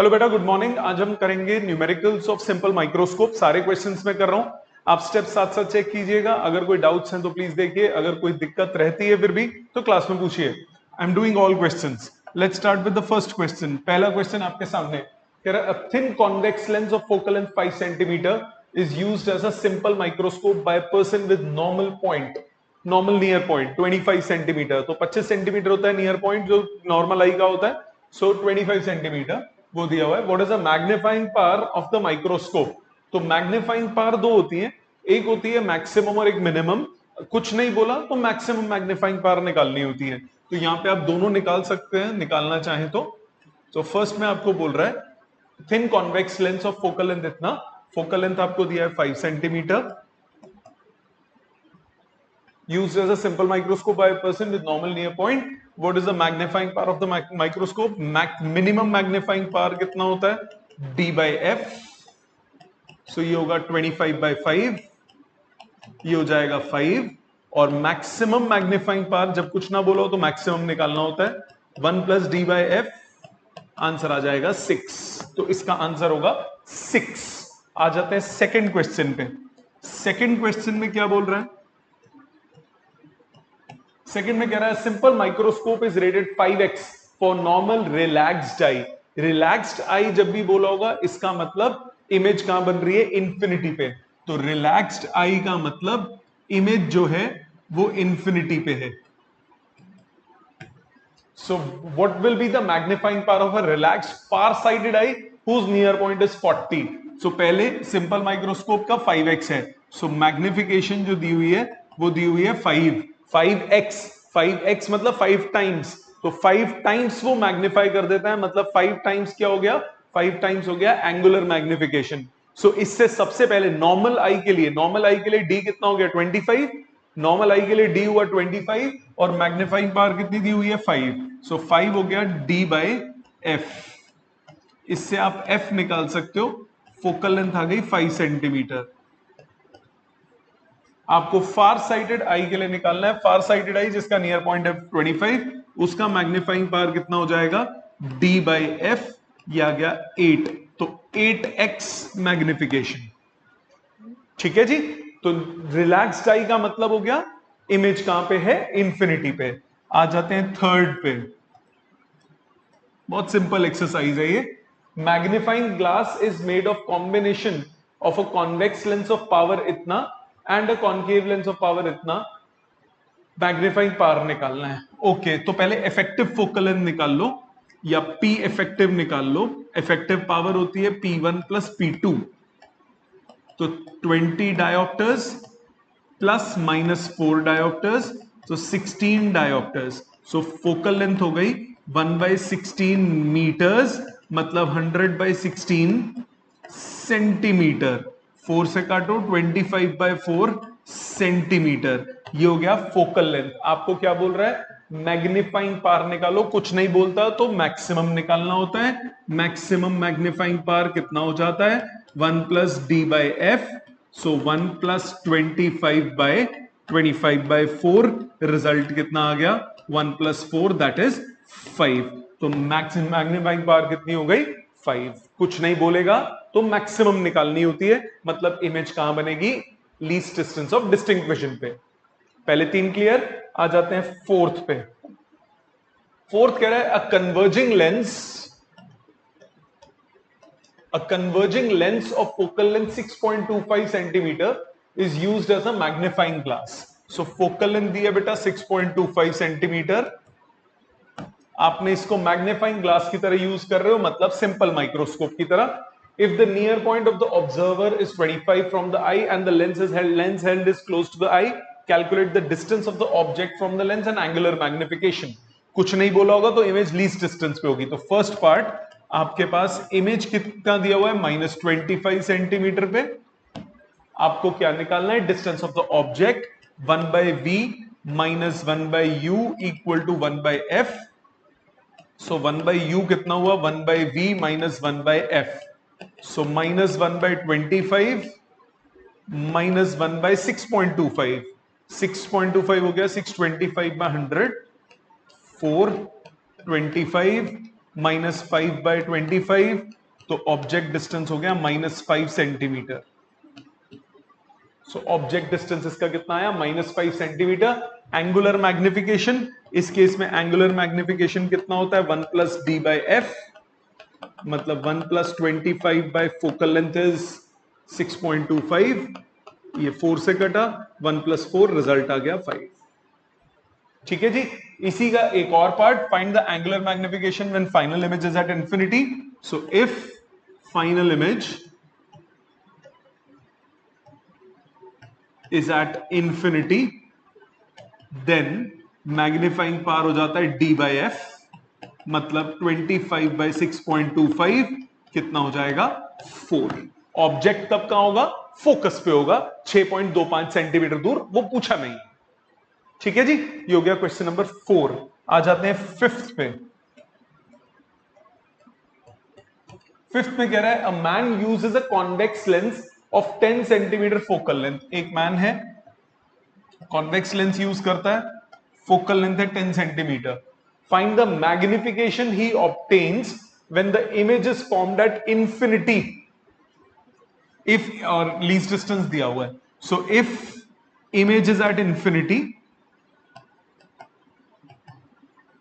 Hello बेटा, good morning. आज हम करेंगे न्यूमेरिकल्स ऑफ सिंपल माइक्रोस्कोप। सारे क्वेश्चंस में कर रहा हूं, आप स्टेप साथ साथ चेक कीजिएगा। अगर कोई डाउट्स हैं तो प्लीज देखिए, अगर कोई दिक्कत रहती है फिर भी तो क्लास में पूछिए। I am doing all questions. Let's start with the first question. पहला क्वेश्चन आपके सामने कह रहा है, a thin convex lens of focal length 5 centimetre is used as a simple microscope by person with normal point, normal near point 25 centimetre. तो 25 centimetre होता है near point जो नॉर्मल आई का होता है, सो 25 सेंटीमीटर वो दिया हुआ है। What is the magnifying power of the microscope? तो मैग्नीफाइंग पावर दो होती है, एक होती है मैक्सिमम और एक मिनिमम। कुछ नहीं बोला तो मैक्सिमम मैग्नीफाइंग पावर निकालनी होती है, तो यहां पे आप दोनों निकाल सकते हैं, निकालना चाहें तो फर्स्ट में आपको बोल रहा है thin convex lens of focal length इतना, फोकल लेंथ आपको दिया है 5 centimetre, used as a simple microscope by a person with normal near point. What is the magnifying power of the microscope? Minimum magnifying power कितना होता है? D by F. So ये होगा 25 by 5, ये हो जाएगा 5। और मैक्सिमम मैग्नीफाइंग पावर जब कुछ ना बोलो तो मैक्सिमम निकालना होता है 1 plus D by F, answer आ जाएगा 6। तो इसका आंसर होगा 6। आ जाते हैं सेकंड क्वेश्चन पे। सेकंड क्वेश्चन में क्या बोल रहा है? सेकंड में कह रहा है simple microscope is rated 5x for normal relaxed eye. Relaxed eye जब भी बोला होगा इसका मतलब इमेज कहां बन रही है? इंफिनिटी पे। तो रिलैक्स्ड आई का मतलब इमेज जो है वो इंफिनिटी पे है। So what will be the magnifying power of a relaxed far-sighted eye whose near point is 40? So पहले सिंपल माइक्रोस्कोप का 5x है, so मैग्निफिकेशन जो दी हुई है वो दी हुई है 5x। 5x मतलब 5 टाइम्स, तो 5 टाइम्स वो मैग्नीफाई कर देता है, मतलब 5 टाइम्स क्या हो गया? 5 टाइम्स हो गया एंगुलर मैग्निफिकेशन। सो इससे सबसे पहले नॉर्मल आई के लिए, नॉर्मल आई के लिए डी कितना हो गया? 25। नॉर्मल आई के लिए डी हुआ 25 और मैग्नीफाइंग पावर कितनी दी हुई है? 5। सो 5 हो गया डी बाई एफ। इससे आप एफ निकाल सकते हो, फोकल लेंथ आ गई 5 सेंटीमीटर। आपको फार साइटेड आई के लिए निकालना है। फार साइटेड आई जिसका नियर पॉइंट है 25, उसका मैग्नीफाइंग पावर कितना हो जाएगा? डी बाई एफ, ये आ गया 8। तो 8x मैग्निफिकेशन। ठीक है जी। तो रिलैक्स्ड आई का मतलब हो गया इमेज कहां पे है? इंफिनिटी पे। आ जाते हैं थर्ड पे। बहुत सिंपल एक्सरसाइज है ये। Magnifying glass is made of combination of a convex lens of power इतना and a concave lens of power इतना। मैग्नीफाइंग पावर निकालना है। ओके, तो पहले इफेक्टिव फोकल लेंथ निकाल लो या पी इफेक्टिव निकाल लो। इफेक्टिव पावर होती है P1 प्लस P2, तो 20 डायोप्टर्स प्लस माइनस 4 डायोप्टर्स, तो 16 डायोप्टर्स। सो फोकल लेंथ हो गई 1/16 मीटर्स, मतलब 100/16 सेंटीमीटर। 4 से काटो, 25/4 सेंटीमीटर। ये हो गया फोकल लेंथ। आपको क्या बोल रहा है? मैग्नीफाइंग पावर निकालो। कुछ नहीं बोलता तो मैक्सिमम निकालना होता है। मैक्सिमम मैग्नीफाइंग पावर कितना हो जाता है? 1 plus D by F. So 1 plus 25/4, result कितना आ गया? 1 प्लस 4 दैट इज 5। तो मैक्सिमम मैग्नीफाइंग पावर कितनी हो गई? 5। कुछ नहीं बोलेगा तो मैक्सिमम निकालनी होती है, मतलब इमेज कहां बनेगी? Least distance of distinct vision पे। पहले 3 क्लियर। आ जाते हैं फोर्थ पे। फोर्थ कह रहा है a converging lens of focal length 6.25 centimeter is used as a magnifying glass. So focal length दी है बेटा 6.25 सेंटीमीटर। आपने इसको मैग्नीफाइंग ग्लास की तरह यूज कर रहे हो, मतलब सिंपल माइक्रोस्कोप की तरह। If the near point of the observer is 25 from the eye and the lens held is close to the eye, calculate the distance of the object from the lens and angular magnification. कुछ नहीं बोला होगा तो image least distance पे होगी। तो first part आपके पास image कितना दिया हुआ है? -25 सेंटीमीटर पे। आपको क्या निकालना है? Distance of the object 1/v minus 1/u equal to 1/f। So 1/u कितना हुआ? 1/v minus 1/f। So minus 1/25 minus 1/6.25। 6.25 हो गया 625/100, 425 -5/25, तो ऑब्जेक्ट डिस्टेंस हो गया -5 सेंटीमीटर। सो ऑब्जेक्ट डिस्टेंस इसका कितना आया? -5 सेंटीमीटर। एंगुलर मैग्निफिकेशन, इस केस में एंगुलर मैग्निफिकेशन कितना होता है? 1 + d/f, मतलब 1 + 25 बाय फोकल लेंथ इज 6.25। ये 4 से कटा, 1 + 4 रिजल्ट आ गया 5। ठीक है जी। इसी का एक और part, find the angular magnification when final image is at infinity. So if final image is at infinity, then magnifying power हो जाता है d/f, मतलब 25/6.25 कितना हो जाएगा? 4। ऑब्जेक्ट कब कहां होगा? फोकस पे होगा, 6.25 सेंटीमीटर दूर, वो पूछा नहीं। ठीक है जी, ये हो गया क्वेश्चन नंबर 4। आ जाते हैं फिफ्थ पे। फिफ्थ में कह रहा है, a man uses a convex lens of 10 centimetre focal length. एक मैन है, कॉन्वेक्स लेंस यूज करता है, फोकल लेंथ है 10 centimetre. Find the magnification he obtains when the image is formed at infinity if, और लीस्ट डिस्टेंस दिया हुआ है। So if image is at infinity,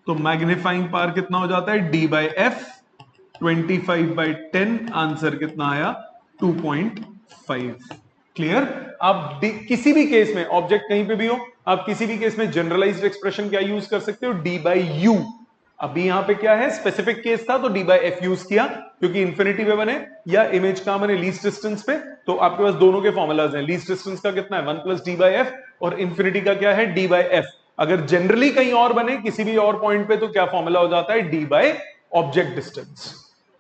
तो मैग्नीफाइंग पावर कितना हो जाता है? d/f, 25/10, आंसर कितना आया? 2.5। क्लियर? आप किसी भी केस में, ऑब्जेक्ट कहीं पे भी हो, आप किसी भी केस में जनरलाइज्ड एक्सप्रेशन क्या यूज कर सकते हो? d/u। अभी यहां पे क्या है? स्पेसिफिक केस था तो d/f यूज किया, क्योंकि इंफिनिटी पे बने या इमेज कहां बने? लीस्ट डिस्टेंस पे। तो आपके पास दोनों के फॉर्मूलाज हैं। लीस्ट डिस्टेंस का कितना है? 1 + d/f, और इंफिनिटी का क्या है? d/f। अगर जनरली कहीं और बने, किसी भी और पॉइंट पे, तो क्या फॉर्मूला हो जाता है? d/ऑब्जेक्ट डिस्टेंस।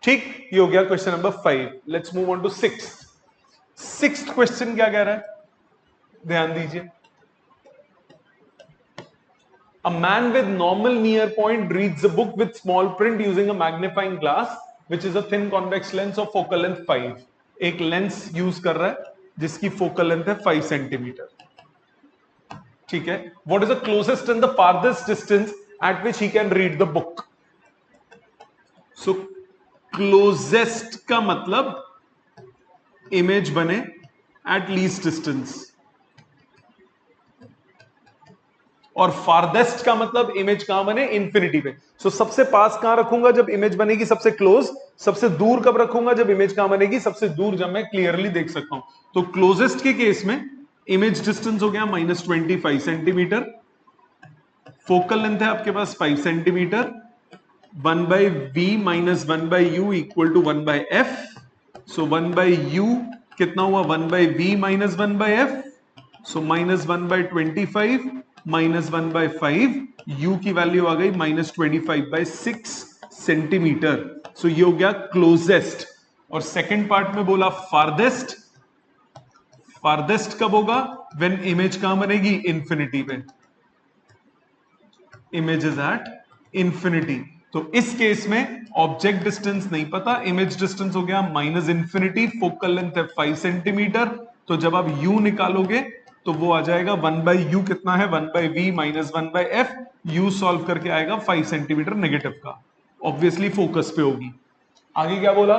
ठीक, ये हो गया question number 5। Let's move on to sixth question क्या कह रहा है? ध्यान दीजिए। A man with normal near point reads a book with small print using a magnifying glass which is a thin convex lens of focal length 5। एक lens use कर रहा है जिसकी फोकल लेंथ है 5 सेंटीमीटर। ठीक है। What is the closest and the farthest distance at which he can read the book? So closest का मतलब इमेज बने एट लीस्ट डिस्टेंस, और फारदेस्ट का मतलब इमेज कहां बने? इंफिनिटी पे। सो सबसे पास कहां रखूंगा? जब इमेज बनेगी सबसे क्लोज। सबसे दूर कब रखूंगा? जब इमेज कहां बनेगी? सबसे दूर, जब मैं क्लियरली देख सकता हूं। तो क्लोजेस्ट के केस में इमेज डिस्टेंस हो गया -25 सेंटीमीटर, फोकल लेंथ है आपके पास 5 centimetre, 1/v - 1/u = 1/f। So 1/u कितना हुआ? 1/v - 1/f। सो -1/25 - 1/5, u की वैल्यू आ गई -25/6 सेंटीमीटर। सो ये हो गया क्लोजेस्ट। और सेकंड पार्ट में बोला फारदेस्ट। फारदेस्ट कब होगा? व्हेन इमेज कहां बनेगी? इंफिनिटी पे। Image is at infinity. तो इस केस में ऑब्जेक्ट डिस्टेंस नहीं पता, इमेज डिस्टेंस हो गया -इंफिनिटी, फोकल लेंथ है 5 सेंटीमीटर। तो जब आप u निकालोगे तो वो आ जाएगा 1/u, कितना है? 1/v - 1/f। u सॉल्व करके आएगा 5 सेंटीमीटर नेगेटिव का, ऑब्वियसली फोकस पे होगी। आगे क्या बोला?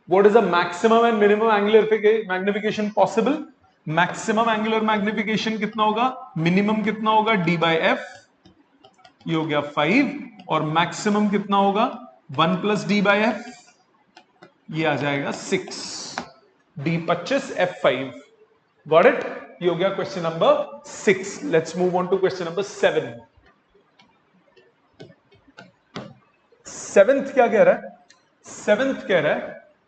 What is the maximum and minimum angular magnification possible? Maximum angular magnification कितना होगा? मिनिमम कितना होगा? d/f, ये हो गया 5, और मैक्सिमम कितना होगा? 1 + d/f, ये आ जाएगा 6, d25 f5। Got it? ये हो गया question number 6। Let's move on to question number 7। Seventh क्या कह रहा है? सेवेंथ कह रहा है,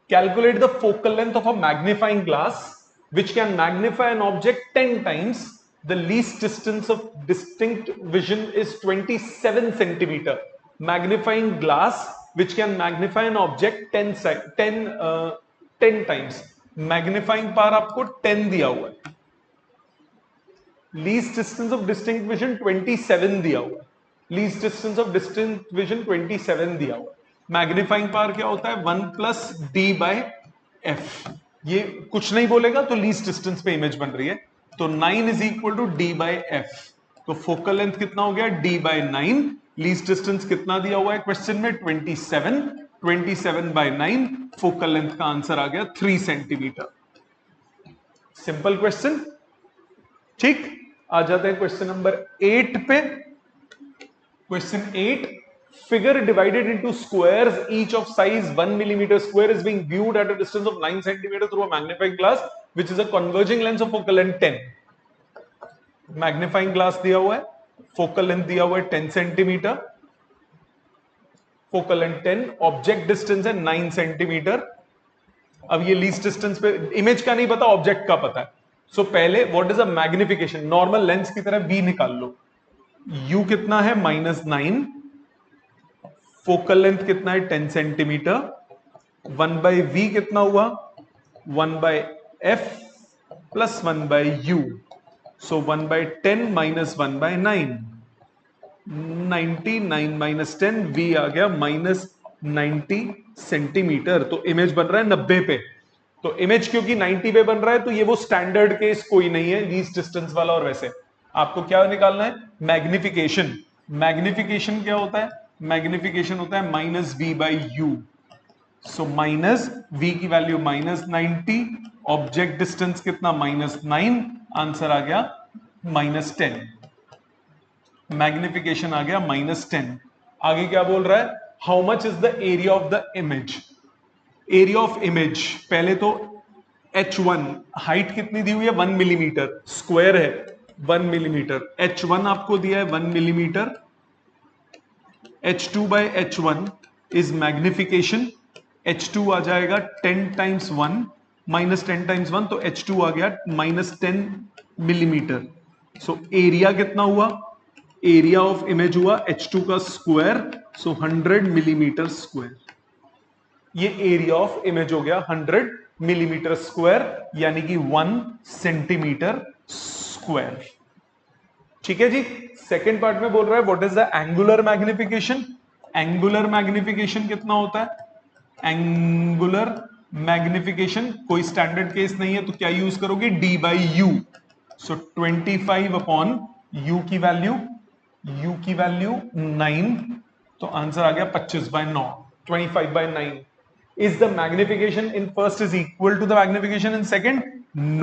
calculate the focal length of a magnifying glass which can magnify an object 10 times. The least distance of distinct vision is 27 centimeter. Magnifying glass which can magnify an object 10 times. Magnifying power आपको 10 दिया हुआ है, least distance of distinct vision 27 दिया हुआ है, least distance of distinct vision 27 दिया हुआ है। मैग्नीफाइंग पावर क्या होता है? 1 + d/f। ये कुछ नहीं बोलेगा तो लीस्ट डिस्टेंस पे इमेज बन रही है, तो 9 = d/f। तो फोकल लेंथ कितना हो गया? d/9। लीस्ट डिस्टेंस कितना दिया हुआ है क्वेश्चन में 27 बाय 9, फोकल लेंथ का आंसर आ गया 3 सेंटीमीटर। Simple question. ठीक, आ जाते हैं क्वेश्चन नंबर 8 पे। Question 8, figure divided into squares each of size 1 millimeter square is being viewed at a distance of 9 centimeter through a magnifying glass which is a converging lens of focal length 10। Magnifying glass दिया हुआ है, focal length दिया हुआ है 10 centimetre, focal length 10, object distance है 9 centimetre. अब ये least distance पे इमेज का नहीं पता, ऑब्जेक्ट का पता है। सो पहले what is a magnification, normal lens की तरह v निकाल लो। u कितना है -9, फोकल लेंथ कितना है 10 सेंटीमीटर, 1/v कितना हुआ 1/f प्लस 1/u, सो 1/10 माइनस 1/9, 99 माइनस 10, v आ गया -90 सेंटीमीटर। तो इमेज बन रहा है 90 पे। तो इमेज क्योंकि 90 पे बन रहा है तो ये वो स्टैंडर्ड केस कोई नहीं है लीस्ट डिस्टेंस वाला। और वैसे आपको क्या निकालना है, मैग्निफिकेशन। मैग्निफिकेशन क्या होता है, मैग्निफिकेशन होता है -v/u। सो -v की वैल्यू -90, ऑब्जेक्ट डिस्टेंस कितना -9, आंसर आ गया -10, मैग्निफिकेशन आ गया -10। आगे क्या बोल रहा है, how much is the area of the image. Area of image, पहले तो h1 हाइट कितनी दी हुई है 1 मिलीमीटर, स्क्वायर है 1 मिलीमीटर, h1 आपको दिया है 1 millimetre, h2/h1 is magnification, h2 आ जाएगा 10 टाइम्स 1 -10 टाइम्स 1, तो h2 आ गया -10 मिलीमीटर। सो एरिया कितना हुआ, एरिया ऑफ इमेज हुआ h2 का स्क्वायर, सो 100 मिलीमीटर स्क्वायर। ये एरिया ऑफ इमेज हो गया 100 मिलीमीटर स्क्वायर, यानी कि 1 सेंटीमीटर स्क्वायर। ठीक है जी। सेकेंड पार्ट में बोल रहा है what is the angular magnification. Angular magnification कितना होता है, एंगुलर मैग्निफिकेशन कोई स्टैंडर्ड केस नहीं है तो क्या यूज करोगे, d/u। सो 25/u की वैल्यू 9, तो आंसर आ गया 25/9, 25/9। Is the magnification in first is equal to the magnification in second?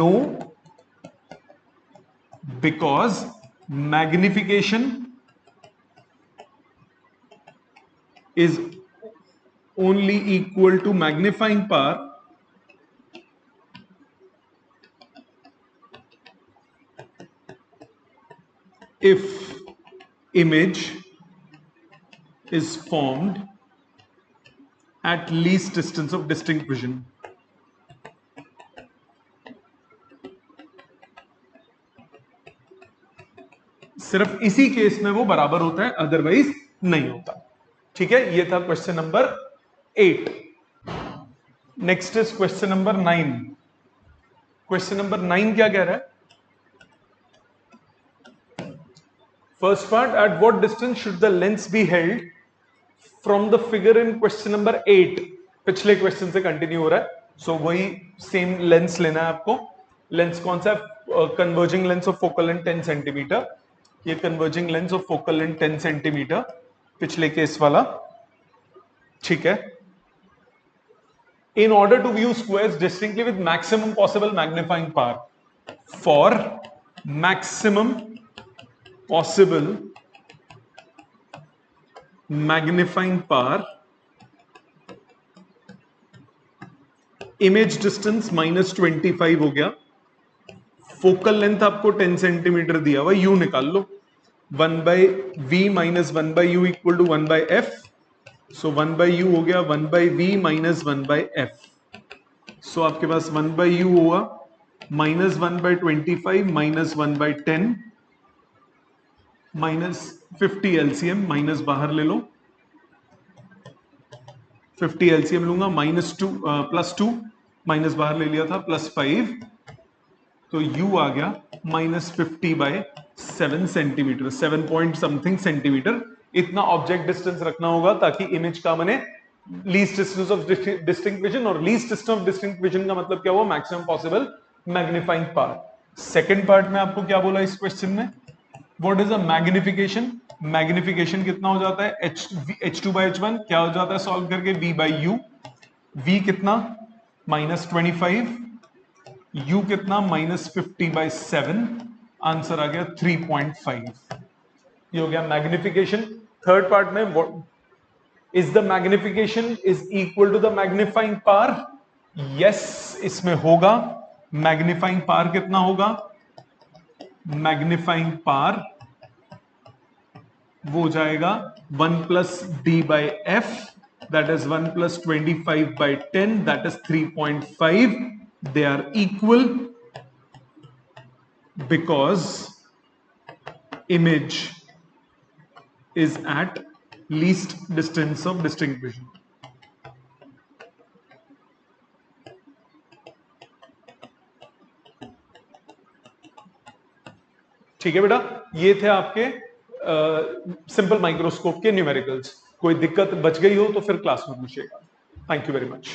No, because magnification is only equal to magnifying power if image is formed at least distance of distinct vision। सिर्फ इसी case में वो बराबर होता है, otherwise नहीं होता। ठीक है, ये था question number 8। Next is question number 9। Question number 9 क्या कह रहा है, first part, at what distance should the lens be held from the figure in question number 8। पिछले क्वेश्चन से कंटिन्यू हो रहा है, सो वही सेम लेंस लेना है आपको। लेंस कौन सा है, converging lens of focal length 10 centimetre. ये converging lens of focal length 10 centimetre, पिछले केस वाला। ठीक है, in order to view squares distinctly with maximum possible magnifying power, for maximum possible magnifying power, image distance -25 हो गया, focal length आपको 10 centimetre दिया हुआ, u निकाल लो, 1/v minus 1/u equal to 1/f। So 1/u हो गया 1/v माइनस 1/f। सो आपके पास 1/u हुआ -1/25 माइनस 1/10 -50 एलसीएम, माइनस बाहर ले लो, 50 एलसीएम लूंगा, +2 माइनस बाहर ले लिया था +5, तो u आ गया -50/7 सेंटीमीटर, 7 पॉइंट समथिंग सेंटीमीटर। इतना ऑब्जेक्ट डिस्टेंस रखना होगा ताकि इमेज का बने least distance of distinct vision, और least distance of distinct vision का मतलब क्या हुआ, maximum possible magnifying power. Second part में आपको क्या बोला इस क्वेश्चन में, what is a magnification. Magnification कितना हो जाता है, h2/h1 क्या हो जाता है सॉल्व करके, v/u, v कितना -25, u कितना -50/7, आंसर आ गया 3.5। ये हो गया मैग्निफिकेशन। थर्ड पार्ट में is the magnification is equal to the magnifying power, yes इसमें होगा। मैग्नीफाइंग पावर कितना होगा, मैग्नीफाइंग पावर वो हो जाएगा 1 + d/f, that is 1 + 25/10, that is 3.5। they are equal because image is at least distance of distinction। ठीक है बेटा, ये थे आपके सिंपल माइक्रोस्कोप के न्यूमेरिकल्स। कोई दिक्कत बच गई हो तो फिर क्लास में पूछिएगा। Thank you very much.